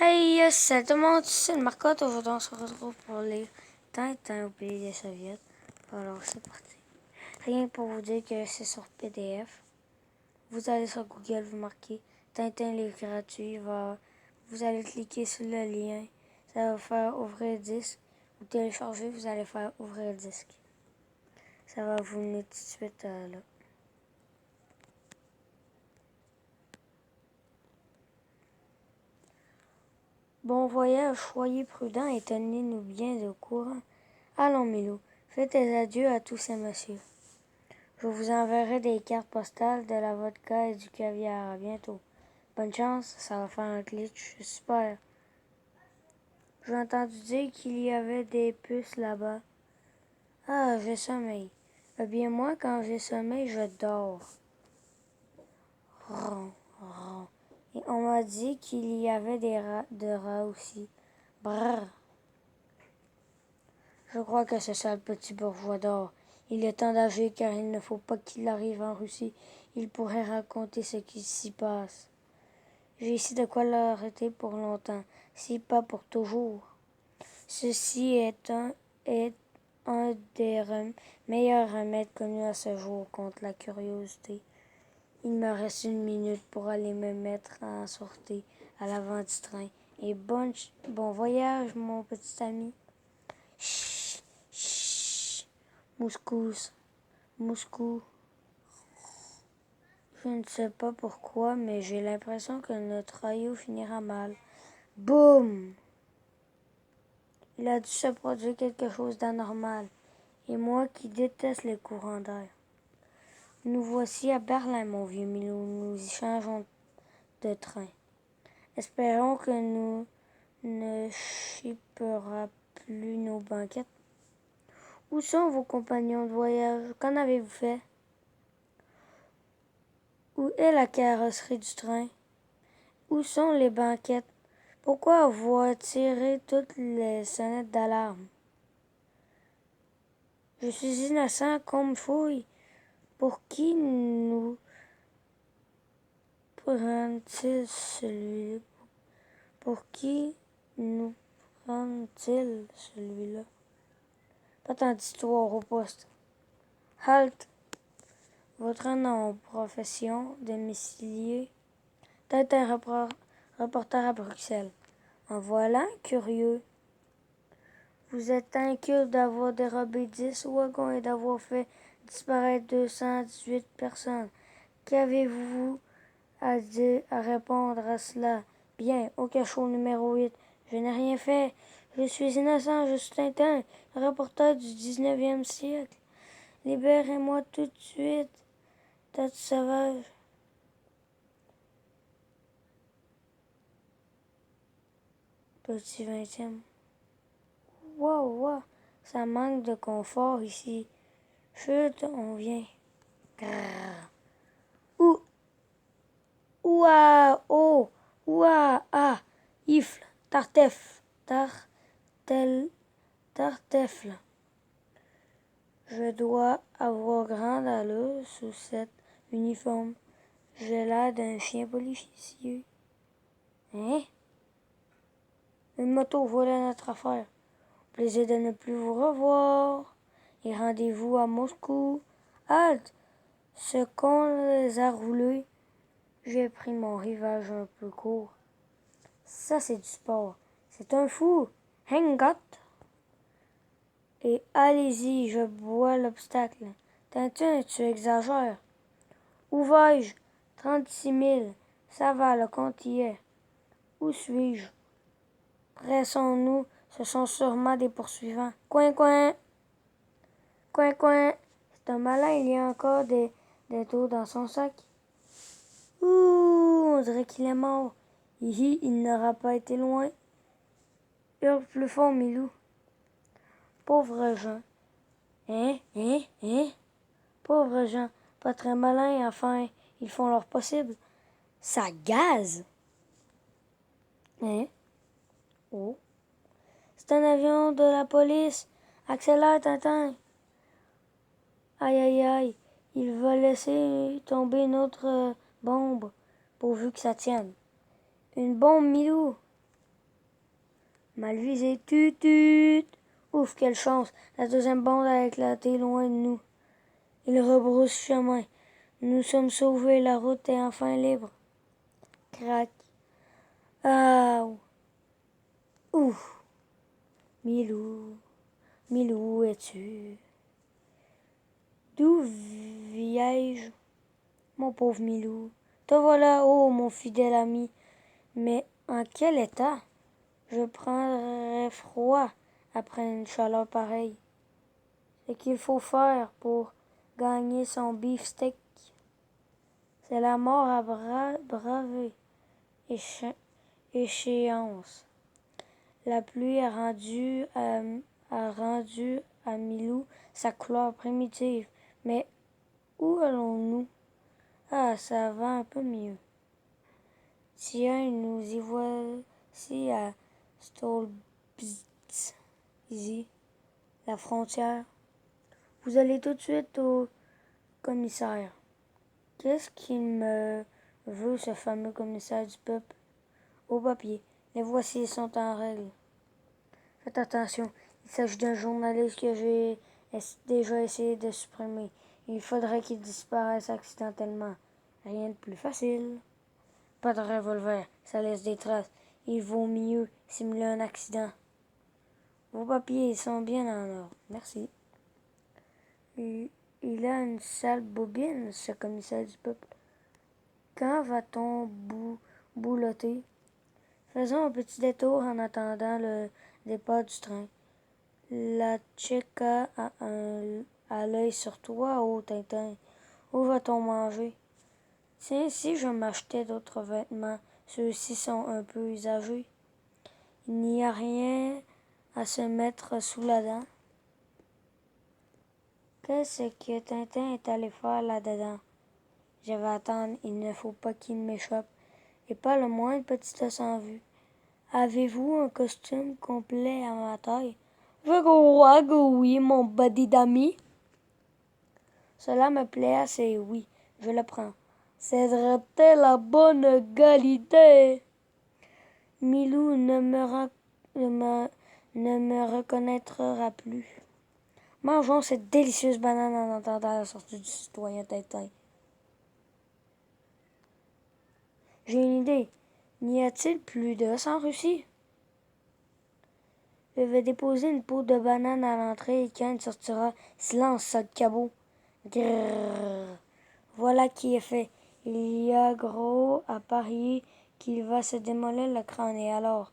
Hey, salut tout le monde, c'est le Marcotte. Aujourd'hui, on se retrouve pour lire Tintin au pays des soviets. Alors, c'est parti. Rien que pour vous dire que c'est sur PDF. Vous allez sur Google, vous marquez Tintin livre gratuit. Vous allez cliquer sur le lien. Ça va faire ouvrir le disque. Vous téléchargez, vous allez faire ouvrir le disque. Ça va vous venir tout de suite là. Bon voyage, soyez prudents et tenez-nous bien au courant. Allons, Milou, faites tes adieux à tous ces messieurs. Je vous enverrai des cartes postales, de la vodka et du caviar. À bientôt. Bonne chance, ça va faire un glitch, super. J'ai entendu dire qu'il y avait des puces là-bas. Ah, j'ai sommeil. Eh bien, moi, quand j'ai sommeil, je dors. Ron, ron. Et on m'a dit qu'il y avait de rats aussi. Brrr. Je crois que c'est ça le petit bourgeois d'or. Il est en danger car il ne faut pas qu'il arrive en Russie. Il pourrait raconter ce qui s'y passe. J'ai ici de quoi l'arrêter pour longtemps, si pas pour toujours. Ceci est un des meilleurs remèdes connus à ce jour contre la curiosité. Il me reste 1 minute pour aller me mettre en sortie à l'avant du train. Et bon voyage, mon petit ami. Chut, chut. Mouscous, Moscou. Je ne sais pas pourquoi, mais j'ai l'impression que notre aïeau finira mal. Boum! Il a dû se produire quelque chose d'anormal. Et moi qui déteste les courants d'air. Nous voici à Berlin, mon vieux Milou. Nous y changeons de train. Espérons que nous ne chippera plus nos banquettes. Où sont vos compagnons de voyage? Qu'en avez-vous fait? Où est la carrosserie du train? Où sont les banquettes? Pourquoi avoir tiré toutes les sonnettes d'alarme? Je suis innocent qu'on me fouille. Pour qui nous prennent-ils celui-là? Pour qui nous prennent-ils celui-là? Pas tant d'histoire au poste. Halte. Votre nom, profession, domicilié. Peut-être un reporter à Bruxelles. En voilà un curieux. Vous êtes inquiet d'avoir dérobé 10 wagons et d'avoir fait disparaître 218 personnes. Qu'avez-vous à répondre à cela? Bien, au cachot numéro 8. Je n'ai rien fait. Je suis innocent, je suis Tintin, le reporter du 19e siècle. Libérez-moi tout de suite, tête sauvage. Petit 20e. Wow, ça manque de confort ici. Chut, on vient. Grrr. Ouh, ouah, oh, ouah, ah, ifle, tartef, tartefle. Je dois avoir grande allure sous cet uniforme. J'ai l'air d'un chien policier. Hein? Une moto, voilà notre affaire. Plaisir de ne plus vous revoir. Et rendez-vous à Moscou. Halte! Ce qu'on les a roulés. J'ai pris mon rivage un peu court. Ça, c'est du sport. C'est un fou. Hangot! Et allez-y, je bois l'obstacle. Tintin, tu exagères. Où vais-je? 36 000. Ça va, le compte y est. Où suis-je? Pressons-nous, ce sont sûrement des poursuivants. Coin, coin! Coin, coin! C'est un malin, il y a encore des taux dans son sac. Ouh, on dirait qu'il est mort. Hihi, il n'aura pas été loin. Hurle plus fort, Milou. Pauvres gens. Hein? Pauvres gens. Pas très malins, enfin, ils font leur possible. Ça gaze. Hein? Oh. C'est un avion de la police. Accélère, Tintin. Aïe. Il va laisser tomber notre bombe, pourvu que ça tienne. Une bombe, Milou. Mal visé, tut. Ouf, quelle chance! La deuxième bombe a éclaté loin de nous. Il rebrousse chemin. Nous sommes sauvés, la route est enfin libre. Crac. Ah! Ouf! Milou, es-tu? D'où viens-je, mon pauvre Milou? Te voilà, oh mon fidèle ami. Mais en quel état? Je prendrais froid après une chaleur pareille. Ce qu'il faut faire pour gagner son beefsteak, c'est la mort à braver. Échéance. La pluie a rendu à Milou sa couleur primitive. Mais où allons-nous? Ah, ça va un peu mieux. Tiens, nous y voici à Stolbitz, la frontière. Vous allez tout de suite au commissaire. Qu'est-ce qu'il me veut, ce fameux commissaire du peuple? Au papier. Les voici, ils sont en règle. Faites attention, il s'agit d'un journaliste que j'ai déjà essayé de supprimer. Il faudrait qu'il disparaisse accidentellement. Rien de plus facile. Pas de revolver, ça laisse des traces. Il vaut mieux simuler un accident. Vos papiers sont bien en ordre. Merci. Il a une sale bobine, ce commissaire du peuple. Quand va-t-on boulotter? Faisons un petit détour en attendant le départ du train. La Tchéka a l'œil sur toi, ô Tintin. Où va-t-on manger? Tiens, si je m'achetais d'autres vêtements, ceux-ci sont un peu usagés. Il n'y a rien à se mettre sous la dent. Qu'est-ce que Tintin est allé faire là-dedans? Je vais attendre, il ne faut pas qu'il m'échappe. Et pas le moindre petit os en vue. Avez-vous un costume complet à ma taille? Je crois que oui, mon buddy d'ami. Cela me plaît assez, oui, je le prends. C'est la bonne qualité. Milou ne me reconnaîtra plus. Mangeons cette délicieuse banane en attendant la sortie du citoyen Tintin. J'ai une idée. N'y a-t-il plus d'os en Russie? Je vais déposer une peau de banane à l'entrée et quand il sortira, silence, sale cabot. Grrr. Voilà qui est fait. Il y a gros à parier qu'il va se démolir le crâne. Et alors,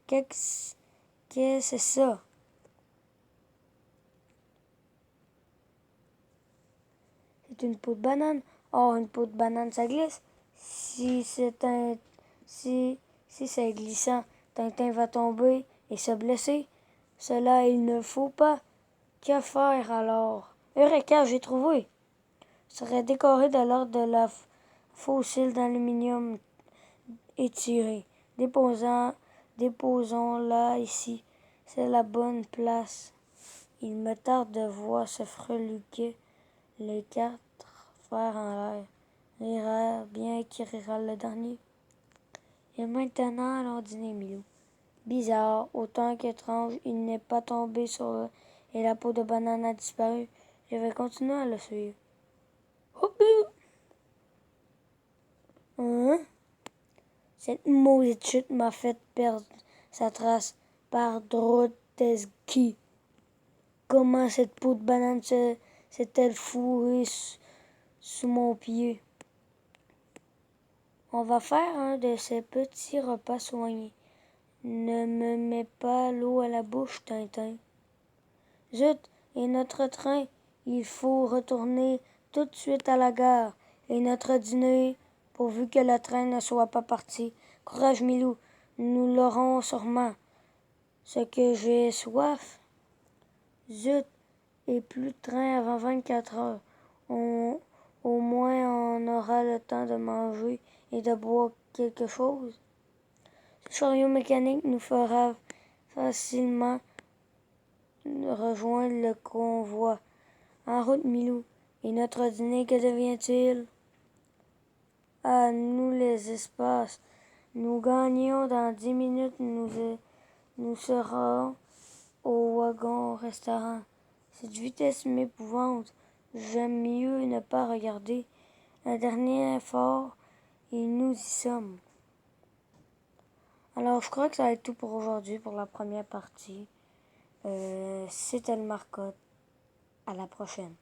qu'est-ce que c'est ça? C'est une peau de banane. Oh, une peau de banane, ça glisse. Si c'est glissant, Tintin va tomber et se blesser. Cela, il ne faut pas. Que faire alors? Eureka, j'ai trouvé. Serait décoré de l'ordre de la fossile d'aluminium étiré. Déposons-la ici. C'est la bonne place. Il me tarde de voir se freluquer les quatre fers en l'air. Rira bien qui rira le dernier. Et maintenant, allons dîner, Milou. Bizarre, autant qu'étrange, il n'est pas tombé sur le... et la peau de banane a disparu. Je vais continuer à le suivre. Hein? Cette maudite chute m'a fait perdre sa trace par Drotezki. Comment cette peau de banane s'est-elle fourrée sous mon pied? On va faire un de ces petits repas soignés. Ne me mets pas l'eau à la bouche, Tintin. Zut, et notre train, il faut retourner tout de suite à la gare. Et notre dîner, pourvu que le train ne soit pas parti. Courage, Milou, nous l'aurons sûrement. Ce que j'ai soif. Zut, et plus de train avant 24 heures. Au moins, on aura le temps de manger et de boire quelque chose. Ce chariot mécanique nous fera facilement rejoindre le convoi. En route, Milou. Et notre dîner, que devient-il? À nous les espaces. Nous gagnions dans 10 minutes. Nous nous serons au wagon-restaurant. Cette vitesse m'épouvante. J'aime mieux ne pas regarder. Un dernier effort et nous y sommes. Alors, je crois que ça va être tout pour aujourd'hui, pour la première partie. C'était le Marcotte. À la prochaine.